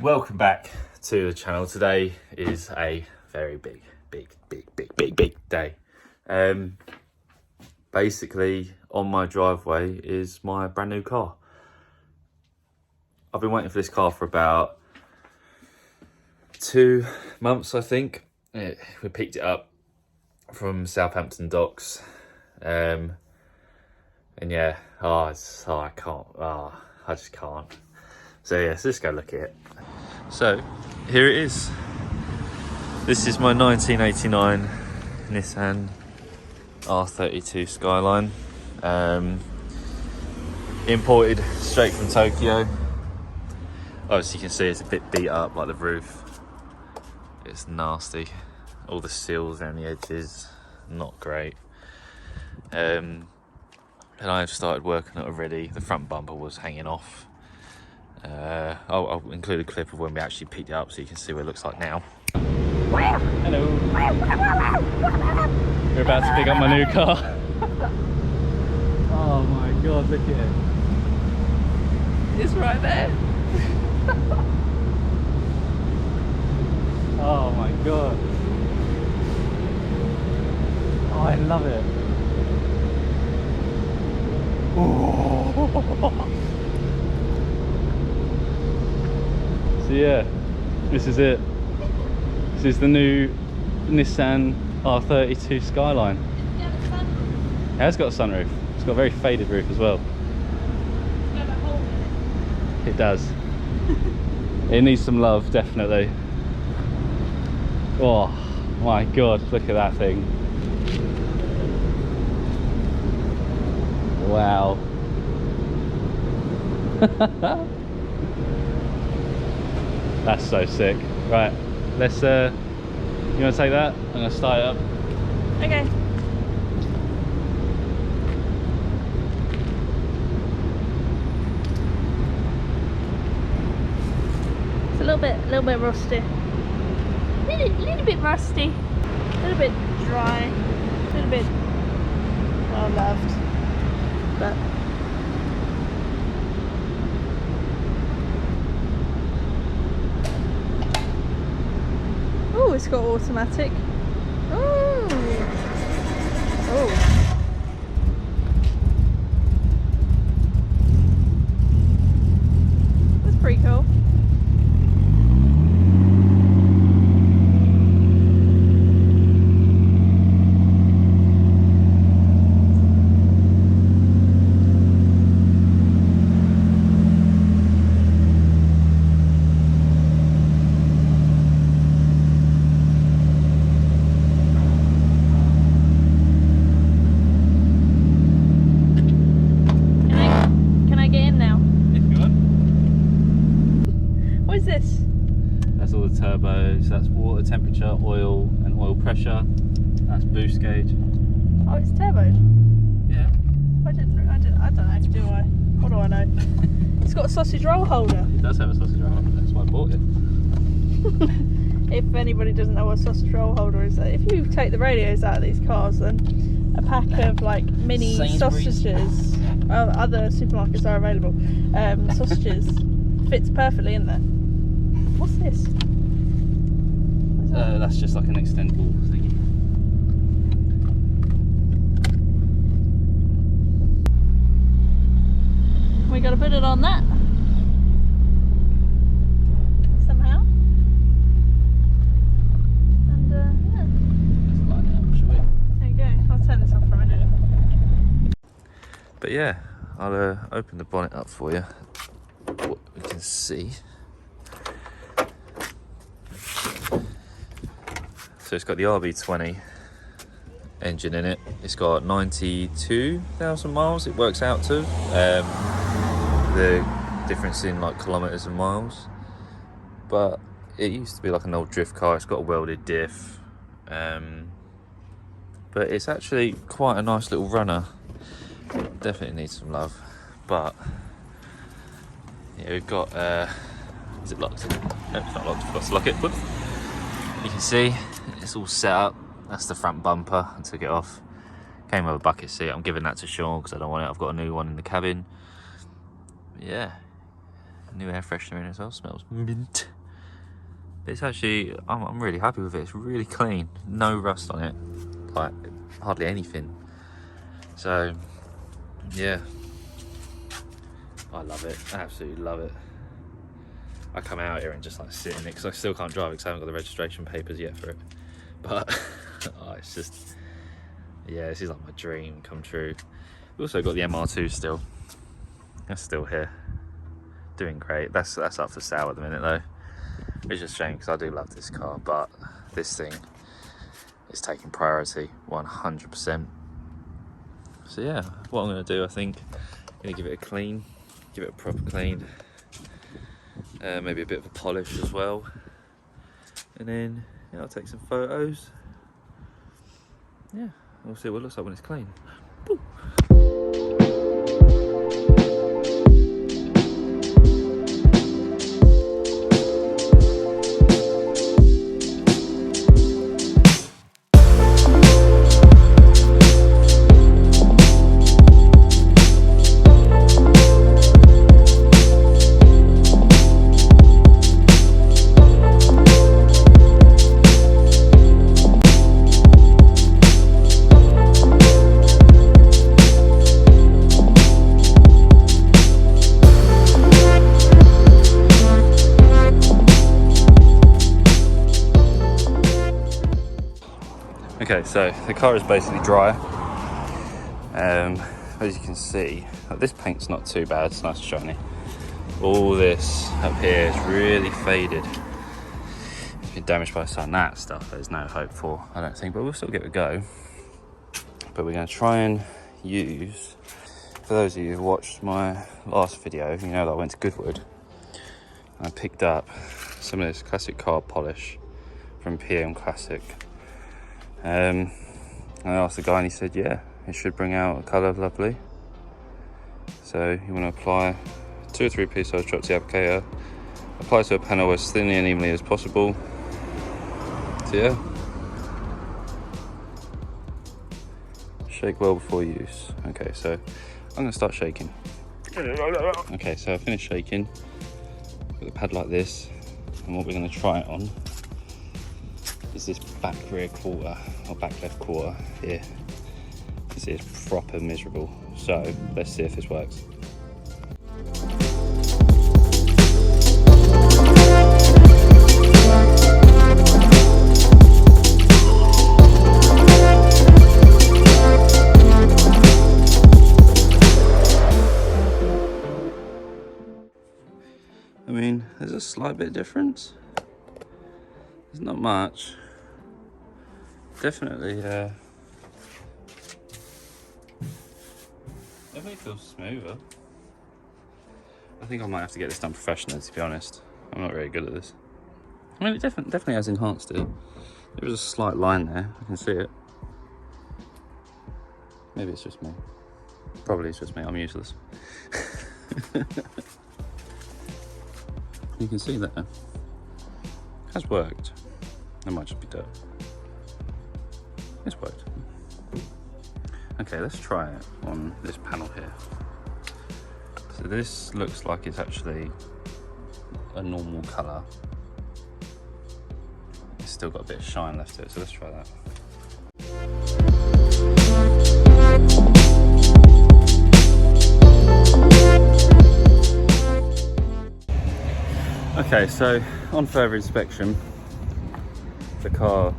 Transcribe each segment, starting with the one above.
Welcome back to the channel. Today is a very big day. Basically on my driveway is my brand new car. I've been waiting for this car for about 2 months, I think. We picked it up from Southampton docks. And yeah, I just can't. So yeah, so let's go look at it. So here it is. This is my 1989 Nissan R32 Skyline. Imported straight from Tokyo. Obviously you can see it's a bit beat up, like the roof. It's nasty. All the seals around the edges, not great. And I've started working on it already. The front bumper was hanging off. I'll include a clip of when we actually picked it up so you can see what it looks like now. Hello. We're about to pick up my new car. Oh my god, look at it. It's right there. Oh my god. Oh, I love it. Oh. So yeah, this is it. This is the new Nissan R32 Skyline. It has got a sunroof. It's got a very faded roof as well. It does. It needs some love, definitely. Oh my god, look at that thing. Wow. That's so sick. Right, let's you wanna take that? I'm gonna start it up. Okay. It's a little bit rusty. Little bit rusty. A little bit dry. A little bit well loved. But oh, it's got automatic. Oh. That's pretty cool. That's all the turbos, that's water temperature, oil and oil pressure. That's boost gauge. Oh, it's turboed. Yeah. I don't know, do I? What do I know? It's got a sausage roll holder. It does have a sausage roll holder, that's why I bought it. If anybody doesn't know what a sausage roll holder is, if you take the radios out of these cars, then a pack of like mini sausages, other supermarkets are available, sausages fits perfectly in there. What's this? That's just like an extendable thingy. We got to put it on that somehow. And yeah. Let's light it up, shall we? There you go. I'll turn this off for a minute. But yeah, I'll open the bonnet up for you. What we can see. So it's got the RB20 engine in it. It's got 92,000 miles it works out to. The difference in like kilometers and miles. But it used to be like an old drift car. It's got a welded diff. But it's actually quite a nice little runner. It definitely needs some love. But yeah, we've got is it locked? No, it's not locked. I forgot to lock it. Whoop. You can see it's all set up. That's the front bumper. I took it off. Came with a bucket seat. I'm giving that to Sean because I don't want it. I've got a new one in the cabin. But yeah, New air freshener in as well, smells mint. It's actually, I'm really happy with it. It's really clean, no rust on it, like hardly anything. So yeah, I love it, absolutely love it. I come out here and just like sit in it because I still can't drive because I haven't got the registration papers yet for it. But oh, it's just, yeah, this is like my dream come true. We've also got the MR2 still. That's still here, doing great. That's up for sale at the minute though. It's just a shame because I do love this car, but this thing is taking priority 100%. So yeah, what I'm going to do, I think, I'm going to give it a clean, give it a proper clean, maybe a bit of a polish as well, and then yeah, I'll take some photos. Yeah, we'll see what it looks like when it's clean. Woo. Okay, so the car is basically dry. As you can see, this paint's not too bad, it's nice and shiny. All this up here is really faded. It's been damaged by the sun. That stuff there's no hope for, I don't think, but we'll still give it a go. But we're going to try and use, for those of you who watched my last video, you know that I went to Goodwood and I picked up some of this classic car polish from PM Classic. I asked the guy and he said, yeah, it should bring out a colour lovely. So you want to apply 2 or 3 pieces, drop the applicator, apply to a panel as thinly and evenly as possible. So yeah, shake well before use. Okay, so I'm going to start shaking. Okay, so I finished shaking with a pad like this, and what we're going to try it on is this back rear quarter, or back left quarter here. This is proper miserable. So let's see if this works. I mean, there's a slight bit of difference. There's not much. Definitely feels smoother. I think I might have to get this done professionally, to be honest. I'm not very good at this. I mean, it definitely has enhanced it. There was a slight line there, I can see it. Maybe it's just me. Probably it's just me, I'm useless. You can see that it has worked. It might just be dirt. It's worked. Okay, let's try it on this panel here. So this looks like it's actually a normal colour. It's still got a bit of shine left to it, so let's try that. Okay, so on further inspection, the car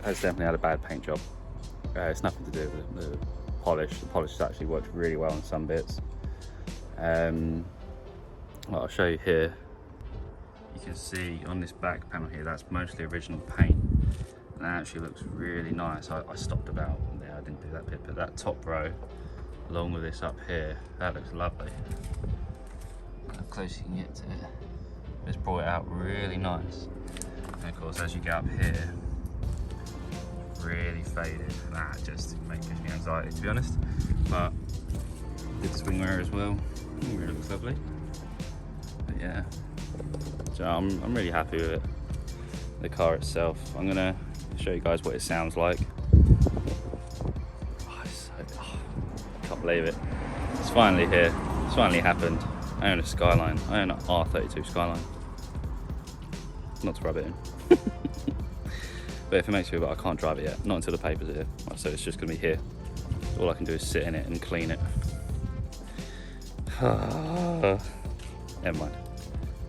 has definitely had a bad paint job. It's nothing to do with the polish. The polish has actually worked really well on some bits. Well, I'll show you here. You can see on this back panel here, that's mostly original paint. And that actually looks really nice. I stopped about there, I didn't do that bit, but that top row, along with this up here, that looks lovely. How close you can get to it. It's brought it out really nice. And of course, as you get up here, really faded. That just gives me anxiety, to be honest. But did the swing mirror as well. It really looks lovely. But yeah, so I'm really happy with it. The car itself. I'm gonna show you guys what it sounds like. Oh, can't believe it. It's finally here. It's finally happened. I own a Skyline. I own an R32 Skyline. Not to rub it in. But if it makes you feel, but I can't drive it yet. Not until the papers are here. So it's just gonna be here. All I can do is sit in it and clean it. Never mind.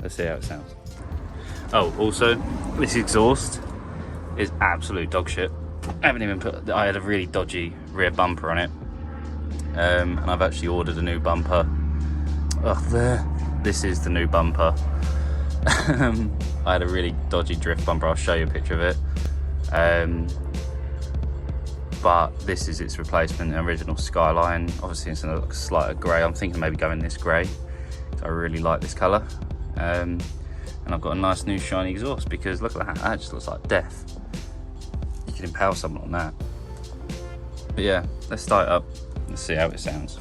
Let's see how it sounds. Oh, also, this exhaust is absolute dog shit. I haven't even put, I had a really dodgy rear bumper on it. And I've actually ordered a new bumper. Oh, there. This is the new bumper. I had a really dodgy drift bumper. I'll show you a picture of it. But this is its replacement, original Skyline. Obviously it's in a slight grey. I'm thinking maybe going this grey. I really like this colour. And I've got a nice new shiny exhaust because look at that, that just looks like death. You can impale someone on that. But yeah, let's start it up. Let's see how it sounds.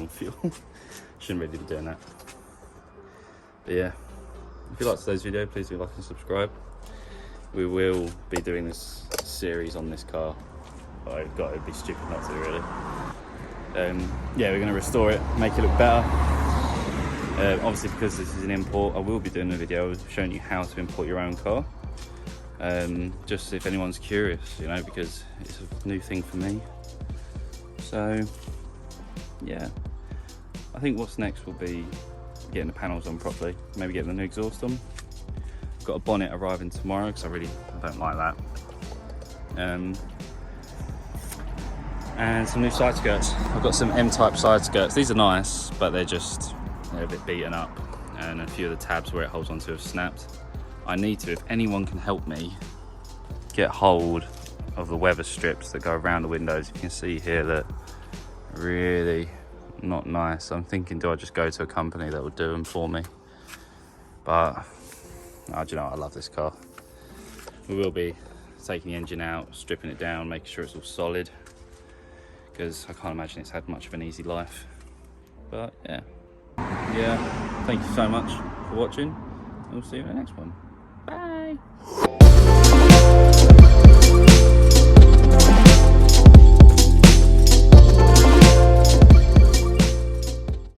Fuel. Shouldn't really be doing that. But yeah, if you liked today's video, please do like and subscribe. We will be doing this series on this car. I've got to be stupid not to, really. Yeah, we're going to restore it, make it look better. Obviously, because this is an import, I will be doing a video showing you how to import your own car. Just if anyone's curious, you know, because it's a new thing for me. So yeah, I think what's next will be getting the panels on properly, maybe getting the new exhaust on. I've got a bonnet arriving tomorrow because I don't like that. And some new side skirts. I've got some M-type side skirts. These are nice, but they're a bit beaten up, and a few of the tabs where it holds onto have snapped. I need to, if anyone can help me, get hold of the weather strips that go around the windows. You can see here that really not nice. I'm thinking, do I just go to a company that will do them for me? But oh, do you know what? I love this car. We will be taking the engine out, stripping it down, making sure it's all solid, because I can't imagine it's had much of an easy life. But yeah, thank you so much for watching. We'll see you in the next one. Bye.